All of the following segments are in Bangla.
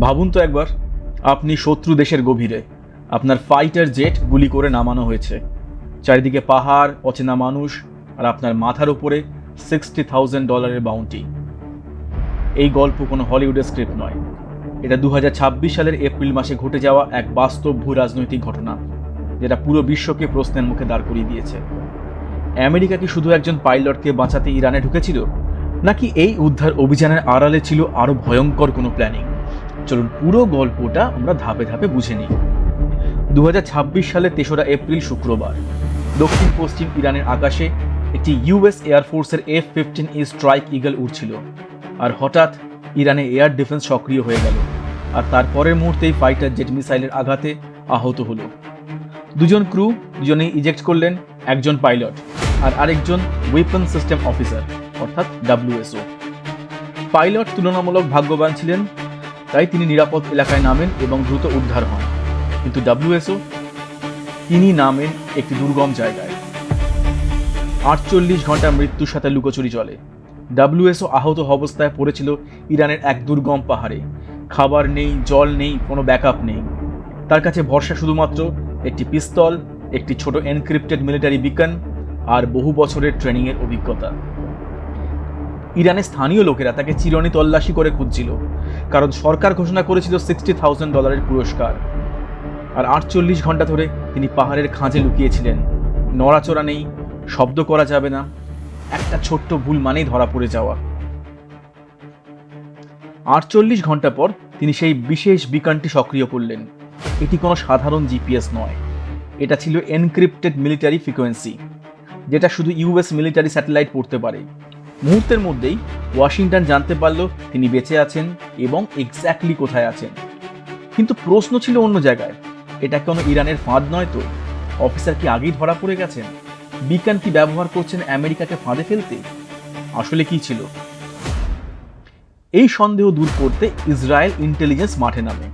ভাবুন তো একবার, আপনি শত্রু দেশের গভীরে, আপনার ফাইটার জেট গুলি করে নামানো হয়েছে, চারিদিকে পাহাড়, অচেনা মানুষ, আর আপনার মাথার উপরে $60,000 বাউন্টি। এই গল্প কোনো হলিউডের স্ক্রিপ্ট নয়, এটা 2026 সালের এপ্রিল মাসে ঘটে যাওয়া এক বাস্তব ভূ রাজনৈতিক ঘটনা, যেটা পুরো বিশ্বকে প্রশ্নের মুখে দাঁড় করিয়ে দিয়েছে। আমেরিকা কি শুধু একজন পাইলটকে বাঁচাতে ইরানে ঢুকেছিল, নাকি এই উদ্ধার অভিযানের আড়ালে ছিল আরো ভয়ঙ্কর কোনো প্ল্যানিং? চলুন পুরো গল্পটা আমরা ধাপে ধাপে বুঝে নিই। 2026 সালের 3রা এপ্রিল শুক্রবার দক্ষিণ পশ্চিম ইরানের আকাশে একটি ইউএস এয়ারফোর্সের F-15E স্ট্রাইক ইগল উড়ছিল, আর হঠাৎ ইরানে এয়ার ডিফেন্স সক্রিয় হয়ে গেল, আর তার পরের মুহূর্তেই ফাইটার জেট মিসাইলের আঘাতে আহত হলো। দুজন ক্রু দুজনেই ইজেক্ট করলেন, একজন পাইলট আর আরেকজন ওয়েপন সিস্টেম অফিসার অর্থাৎ WSO। পাইলট তুলনামূলক ভাগ্যবান ছিলেন, তাই তিনি নিরাপদ এলাকায় নামেন এবং দ্রুত উদ্ধার হন, কিন্তু WSO তিনি নামেন একটি দুর্গম জায়গায়। 48 ঘন্টা মৃত্যুর সাথে লুকোচুরি চলে। WSO আহত অবস্থায় পড়েছিল ইরানের এক দুর্গম পাহাড়ে। খাবার নেই, জল নেই, কোনো ব্যাকআপ নেই। তার কাছে ভরসা শুধুমাত্র একটি পিস্তল, একটি ছোট এনক্রিপ্টেড মিলিটারি বিকন আর বহু বছরের ট্রেনিংয়ের অভিজ্ঞতা। ইরানের স্থানীয় লোকেরা তাকে চিরনি তল্লাশি করে খুঁজছিল, কারণ সরকার ঘোষণা করেছিল $60,000 পুরস্কার। আর 48 ঘন্টা ধরে তিনি পাহাড়ের খাঁজে লুকিয়েছিলেন। নড়াচড়া নেই, শব্দ করা যাবে না, একটা ছোট্ট ভুল মানেই ধরা পড়ে যাওয়া। 48 ঘন্টা পর তিনি সেই বিশেষ বিকনটি সক্রিয় করলেন। এটি কোনো সাধারণ জিপিএস নয়, এটা ছিল এনক্রিপ্টেড মিলিটারি ফ্রিকোয়েন্সি, যেটা শুধু ইউএস মিলিটারি স্যাটেলাইট পড়তে পারে। মুহূর্তের মধ্যেই ওয়াশিংটন জানতে পারল তিনি বেঁচে আছেন এবং এক্স্যাক্টলি কোথায় আছেন। কিন্তু প্রশ্ন ছিল অন্য জায়গায়। এটা কোনো ইরানের ফাঁদ নয় তো? অফিসার কি আগেই ধরা পড়ে গেছেন? বিজ্ঞান কি ব্যবহার করছেন আমেরিকাকে ফাঁদে ফেলতে? আসলে কি ছিল? এই সন্দেহ দূর করতে ইসরায়েল ইন্টেলিজেন্স মাঠে নামে।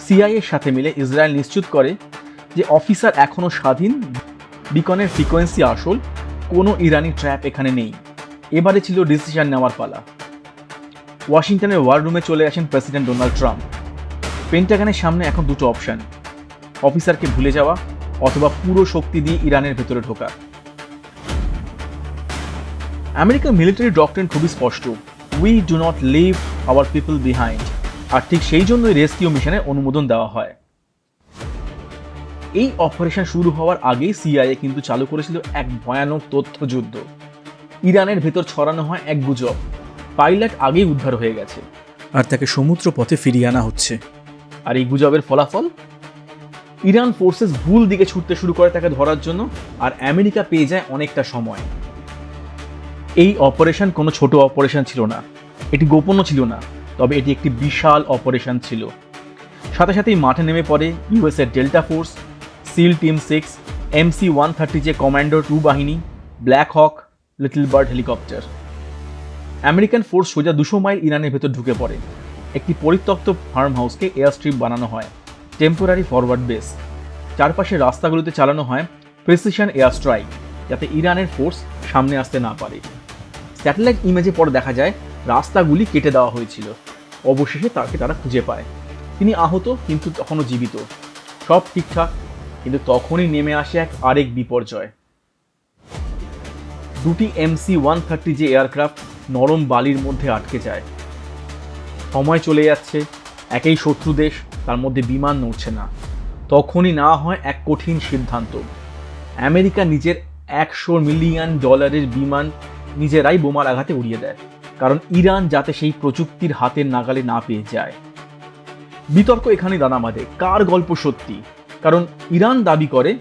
সিআইএ এর সাথে মিলে ইসরায়েল নিশ্চিত করে যে অফিসার এখনো স্বাধীন, বিকনের ফ্রিকোয়েন্সি আসল, কোনো ইরানি ট্র্যাপ এখানে নেই। এবারে ছিল ডিসিশন নেওয়ার পালা। ওয়াশিংটনের ওয়ার রুমে চলে আসেন প্রেসিডেন্ট ডোনাল্ড ট্রাম্প। পেন্টাগনের সামনে এখন দুটো অপশন, অফিসারকে ভুলে যাওয়া অথবা পুরো শক্তি দিয়ে ইরানের ভেতরে ঢোকা। আমেরিকার মিলিটারি ডক্ট্রিন খুবই স্পষ্ট, we do not leave our people behind. আর ঠিক সেই জন্যই রেস্কিউ মিশনের অনুমোদন দেওয়া হয়। এই অপারেশন শুরু হওয়ার আগেই সিআইএ কিন্তু চালু করেছিল এক ভয়ানক তথ্যযুদ্ধ। ইরানের ভেতর ছড়ানো হয় এক গুজব, পাইলট আগেই উদ্ধার হয়ে গেছে আর তাকে সমুদ্র পথে ফিরিয়ে আনা হচ্ছে। আর এই গুজবের ফলাফল, ইরান ফোর্সেস ভুল দিকে ছুটতে শুরু করে তাকে ধরার জন্য, আর আমেরিকা পেয়ে যায় অনেকটা সময়। এই অপারেশন কোনো ছোট অপারেশন ছিল না, এটি গোপনও ছিল না, তবে এটি একটি বিশাল অপারেশন ছিল। সাথে সাথেই মাঠে নেমে পড়ে ইউএস এর delta force, seal team 6, MC-130 যে কমান্ডো 2 বাহিনী, Black Hawk, Little Bird helicopter. American force সোজা 200 মাইল ইরানের ভেতর ঢুকে পড়ে। একটি পরিত্যক্ত ফার্ম হাউসকে এয়ার স্ট্রিপ বানানো হয়, টেম্পোরারি ফরওয়ার্ড বেস। চারপাশের রাস্তাগুলোতে চালানো হয় প্রিসিশন এয়ার স্ট্রাইক, যাতে ইরানের ফোর্স সামনে আসতে না পারে। স্যাটেলাইট ইমেজে পরে দেখা যায় রাস্তাগুলি কেটে দেওয়া হয়েছিল। অবশেষে তাকে তারা খুঁজে পায়। তিনি আহত কিন্তু তখনও জীবিত। সব ঠিকঠাক, কিন্তু তখনই নেমে আসে আরেক বিপর্যয়। দুটি MC-130 যে এয়ারক্রাফট নরম বালির মধ্যে আটকে যায়। সময় চলে যাচ্ছে, একই শত্রু দেশ, তার মধ্যে বিমান নড়ছে না। তখনই না হয় এক কঠিন সিদ্ধান্ত। আমেরিকা নিজের $100 মিলিয়ন বিমান নিজেরাই বোমার আঘাতে উড়িয়ে দেয়, কারণ ইরান যাতে সেই প্রযুক্তির হাতের নাগালে না পেয়ে যায়। বিতর্ক এখানে দানা বাঁধে, কার গল্প সত্যি। কারণ ইরান দাবি করে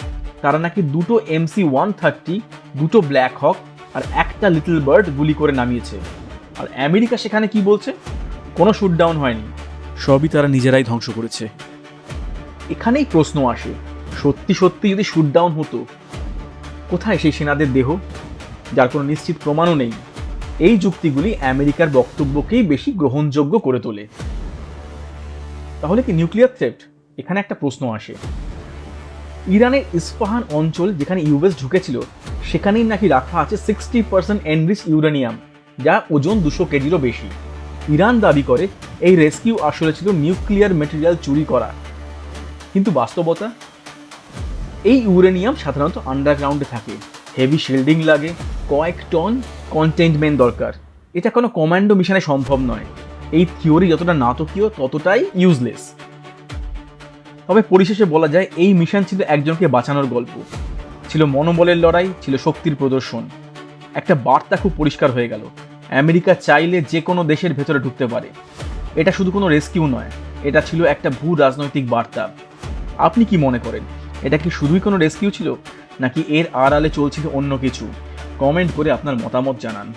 তারা নাকি দুটো MC-130, দুটো ব্ল্যাক হক আর একটা লিটল বার্ড গুলি করে নামিয়েছে। আর আমেরিকা সেখানে কি বলছে? কোনো শুটডাউন হয়নি, সবই তারা নিজেরাই ধ্বংস করেছে। এখানেই প্রশ্ন আসে, সত্যি সত্যি যদি শুটডাউন হতো, কোথায় সেই সেনাদের দেহ, যার কোনো নিশ্চিত প্রমাণও নেই? এই যুক্তিগুলি আমেরিকার বক্তব্যকেই বেশি গ্রহণযোগ্য করে তোলে। তাহলে কি নিউক্লিয়ার থ্রেট? এখানে একটা প্রশ্ন আসে। ইরানের ইস্পাহান অঞ্চল যেখানে ইউএস ঢুকেছিল, সেখানেই নাকি রাখা আছে 60% এনরিচ ইউরেনিয়াম, যা ওজন 200 কেজিরও বেশি। ইরান দাবি করে এই রেস্কিউ আসলে ছিল নিউক্লিয়ার মেটেরিয়াল চুরি করা, কিন্তু বাস্তবতা, এই ইউরেনিয়াম সাধারণত আন্ডারগ্রাউন্ডে থাকে, হেভি শিল্ডিং লাগে, কয়েক টন কন্টেইনমেন্ট দরকার। এটা কোনো কমান্ডো মিশনে সম্ভব নয়। এই থিওরি যতটা নাটকীয় ততটাই ইউজলেস। তবে পরিশেষে বলা যায় এই মিশন ছিল একজনকে বাঁচানোর গল্প, ছিল মনোবলের লড়াই, ছিল শক্তির প্রদর্শন। একটা বার্তা খুব পরিষ্কার হয়ে গেল, আমেরিকা চাইলে যে কোনো দেশের ভেতরে ঢুকতে পারে। এটা শুধু কোনো রেস্কিউ নয়, এটা ছিল একটা ভূ রাজনৈতিক বার্তা। আপনি কি মনে করেন, এটা কি শুধুই কোনো রেস্কিউ ছিল, নাকি এর আড়ালে চলছিল অন্য কিছু? কমেন্ট করে আপনার মতামত জানান।